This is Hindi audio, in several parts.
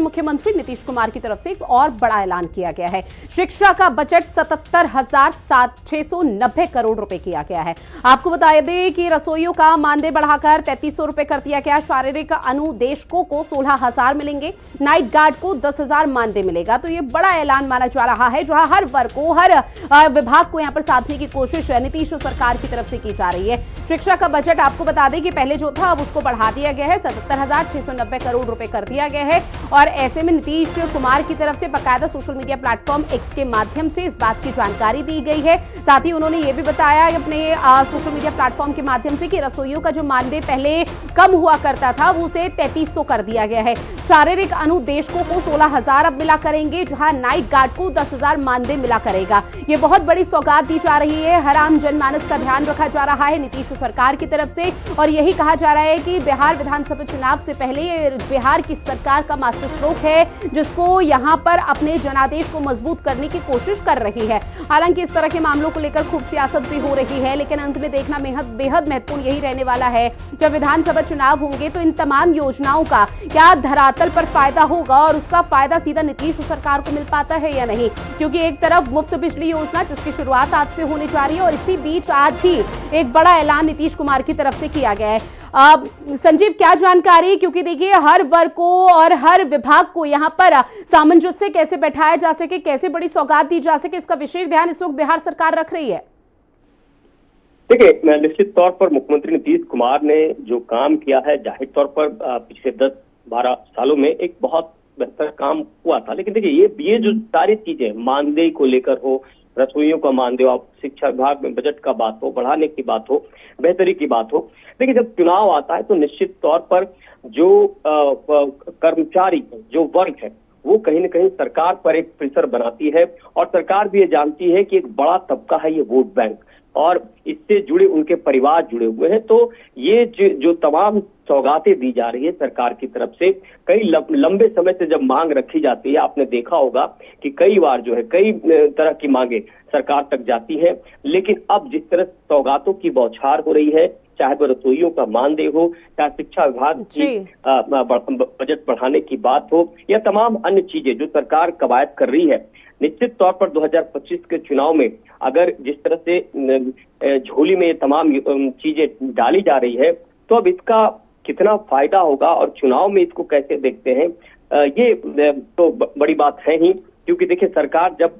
मुख्यमंत्री नीतीश कुमार की तरफ से एक और बड़ा ऐलान किया गया है। शिक्षा का बजट 77,690 करोड़ रुपए किया गया है। आपको बता दें कि रसोइयों का मानदेय बढ़ाकर 3300 रुपए कर दिया गया। शारीरिक अनुदेशकों को 16,000 मिलेंगे, नाइट गार्ड को 10,000 मानदेय मिलेगा। तो ये बड़ा ऐलान माना जा रहा है, जहां हर वर्ग को, हर विभाग को यहां पर साधने की कोशिश नीतीश सरकार की तरफ से की जा रही है। शिक्षा का बजट आपको बता दें कि पहले जो था अब उसको बढ़ा दिया गया है, 77,690 करोड़ रुपए कर दिया गया है। और ऐसे में नीतीश कुमार की तरफ से बाकायदा सोशल मीडिया प्लेटफॉर्म एक्स के माध्यम से इस बात की जानकारी दी गई है। साथ ही उन्होंने ये भी बताया अपने सोशल मीडिया प्लेटफॉर्म के माध्यम से कि रसोइयों का जो मानदेय पहले कम हुआ करता था वो उसे 3300 कर दिया गया है। शारीरिक अनुदेशकों को 16,000 अब मिला करेंगे, जहां नाइट गार्ड को 10,000 मानदेय मिला करेगा। ये बहुत बड़ी सौगात दी जा रही है, हर आम जनमानस का ध्यान रखा जा रहा है नीतीश सरकार की तरफ से। और यही कहा जा रहा है कि बिहार विधानसभा चुनाव से पहले बिहार की सरकार का मास्टर स्ट्रोक है, जिसको यहां पर अपने जनादेश को मजबूत करने की कोशिश कर रही है। हालांकि इस तरह के मामलों को लेकर खूब सियासत भी हो रही है, लेकिन अंत में देखना बेहद महत्वपूर्ण यही रहने वाला है, जब विधानसभा चुनाव होंगे तो इन तमाम योजनाओं का क्या धरातल पर फायदा होगा और उसका फायदा सीधा नीतीश सरकार को मिल पाता है या नहीं। क्योंकि एक तरफ मुफ्त बिजली योजना जिसकी शुरुआत आज से होने जा रही है, और इसी बीच आज ही एक बड़ा ऐलान नीतीश कुमार की तरफ से किया गया है। संजीव, क्या जानकारी, क्योंकि देखिए हर वर्ग को और हर विभाग को यहाँ पर सामंजस्य कैसे बैठाया जा सके, कैसे बड़ी सौगात दी जा सके, इसका विशेष ध्यान इस वक्त बिहार सरकार रख रही है। देखिए, निश्चित तौर पर मुख्यमंत्री नीतीश कुमार ने जो काम किया है, जाहिर तौर पर पिछले 10-12 सालों में एक बहुत बेहतर काम हुआ था। लेकिन देखिए ये जो सारी चीजें मानदेय को लेकर हो, रसोइयों का मानदेय हो, शिक्षा विभाग में बजट का बात हो, बढ़ाने की बात हो, बेहतरी की बात हो, देखिए जब चुनाव आता है तो निश्चित तौर पर जो कर्मचारी, जो वर्ग है, वो कहीं न कहीं सरकार पर एक प्रेशर बनाती है। और सरकार भी ये जानती है कि एक बड़ा तबका है ये वोट बैंक, और इससे जुड़े उनके परिवार जुड़े हुए हैं। तो ये जो तमाम सौगातें दी जा रही है सरकार की तरफ से, कई लंबे समय से जब मांग रखी जाती है, आपने देखा होगा कि कई बार जो है कई तरह की मांगे सरकार तक जाती है। लेकिन अब जिस तरह सौगातों की बौछार हो रही है, चाहे वो रसोइयों का मानदेय हो, चाहे शिक्षा विभाग की बजट बढ़ाने की बात हो, या तमाम अन्य चीजें जो सरकार कवायद कर रही है, निश्चित तौर पर 2025 के चुनाव में अगर जिस तरह से झोली में ये तमाम चीजें डाली जा रही है, तो अब इसका कितना फायदा होगा और चुनाव में इसको कैसे देखते हैं, ये तो बड़ी बात है ही। क्योंकि देखिए सरकार जब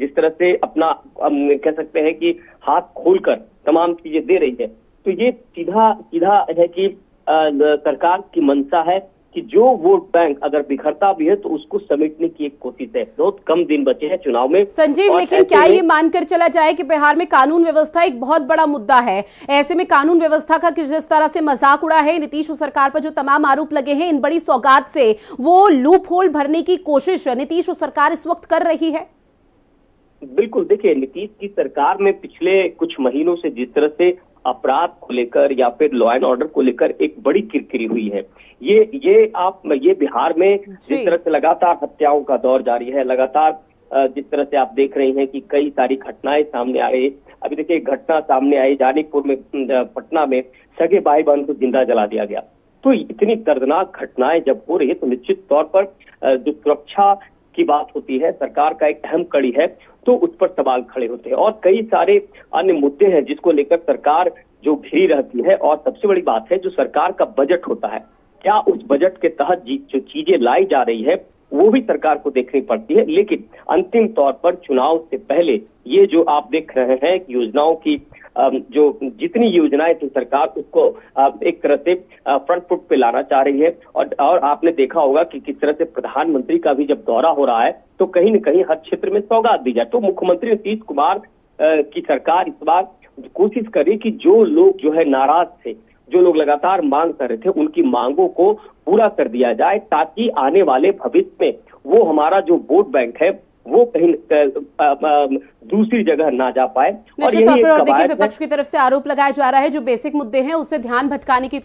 जिस तरह से अपना कह सकते हैं कि हाथ खोलकर तमाम चीजें दे रही है, तो ये सीधा है कि सरकार की मंशा है कि जो वोट बैंक अगर बिखरता भी है तो उसको समेटने की एक कोशिश है। बहुत कम दिन बचे हैं चुनाव में, संजीव, लेकिन क्या ये मानकर चला जाए कि बिहार में कानून व्यवस्था एक बहुत बड़ा मुद्दा है? ऐसे में कानून व्यवस्था का जिस तरह से मजाक उड़ा है नीतीश सरकार पर, जो तमाम आरोप लगे हैं इन बड़ी सौगात से, वो लूप होल भरने की कोशिश नीतीश सरकार इस वक्त कर रही है। बिल्कुल, देखिए नीतीश की सरकार में पिछले कुछ महीनों से जिस तरह से अपराध को लेकर या फिर लॉ एंड ऑर्डर को लेकर एक बड़ी किरकिरी हुई है, ये बिहार में जिस तरह से लगातार हत्याओं का दौर जारी है, लगातार जिस तरह से आप देख रहे हैं कि कई सारी घटनाएं सामने आ रही है। अभी देखिए एक घटना सामने आई जानीपुर में, पटना में सगे भाई बहन को जिंदा जला दिया गया। तो इतनी दर्दनाक घटनाएं जब हो रही है तो निश्चित तौर पर जो सुरक्षा की बात होती है, सरकार का एक अहम कड़ी है, तो उस पर सवाल खड़े होते हैं। और कई सारे अन्य मुद्दे हैं जिसको लेकर सरकार जो घिरी रहती है। और सबसे बड़ी बात है जो सरकार का बजट होता है, क्या उस बजट के तहत जो चीजें लाई जा रही है वो भी सरकार को देखनी पड़ती है। लेकिन अंतिम तौर पर चुनाव से पहले ये जो आप देख रहे हैं योजनाओं की, जो जितनी योजनाएं थी सरकार उसको एक तरह से फ्रंट फुट पे लाना चाह रही है। और आपने देखा होगा कि किस तरह से प्रधानमंत्री का भी जब दौरा हो रहा है तो कहीं न कहीं हर क्षेत्र में सौगात दी जाए। तो मुख्यमंत्री नीतीश कुमार की सरकार इस बार कोशिश करे कि जो लोग जो है नाराज थे, जो लोग लगातार मांग कर रहे थे, उनकी मांगों को पूरा कर दिया जाए, ताकि आने वाले भविष्य में वो हमारा जो वोट बैंक है वो कहीं दूसरी जगह ना जा पाए। और देखिए विपक्ष की तरफ से आरोप लगाया जा रहा है जो बेसिक मुद्दे हैं उसे ध्यान भटकाने की